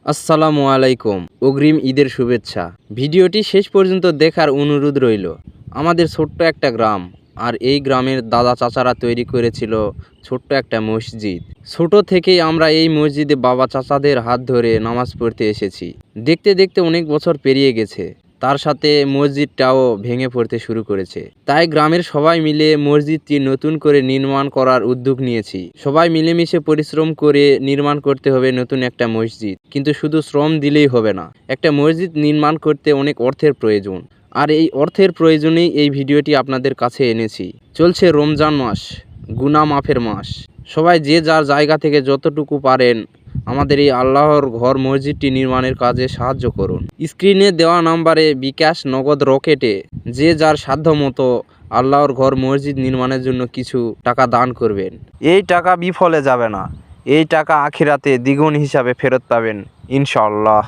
আসসালামু আলাইকুম। অগ্রিম ঈদের শুভেচ্ছা। ভিডিওটি শেষ পর্যন্ত দেখার অনুরোধ রইল। আমাদের ছোট্ট একটা গ্রাম, আর এই গ্রামের দাদা চাচারা তৈরি করেছিল ছোট্ট একটা মসজিদ। ছোট থেকেই আমরা এই মসজিদে বাবা চাচাদের হাত ধরে নামাজ পড়তে এসেছি। দেখতে দেখতে অনেক বছর পেরিয়ে গেছে, তার সাথে মসজিদটাও ভেঙে পড়তে শুরু করেছে। তাই গ্রামের সবাই মিলে মসজিদটি নতুন করে নির্মাণ করার উদ্যোগ নিয়েছি। সবাই মিলেমিশে পরিশ্রম করে নির্মাণ করতে হবে নতুন একটা মসজিদ। কিন্তু শুধু শ্রম দিলেই হবে না, একটা মসজিদ নির্মাণ করতে অনেক অর্থের প্রয়োজন। আর এই অর্থের প্রয়োজনেই এই ভিডিওটি আপনাদের কাছে এনেছি। চলছে রমজান মাস, গুনাহ মাফের মাস। সবাই যে যার জায়গা থেকে যতটুকু পারেন আমাদের এই আল্লাহর ঘর মসজিদটি নির্মাণের কাজে সাহায্য করুন। স্ক্রিনে দেওয়া নাম্বারে বিকাশ, নগদ, রকেটে যে যার সাধ্য মতো আল্লাহর ঘর মসজিদ নির্মাণের জন্য কিছু টাকা দান করবেন। এই টাকা বিফলে যাবে না, এই টাকা আখিরাতে দ্বিগুণ হিসাবে ফেরত পাবেন ইনশাআল্লাহ।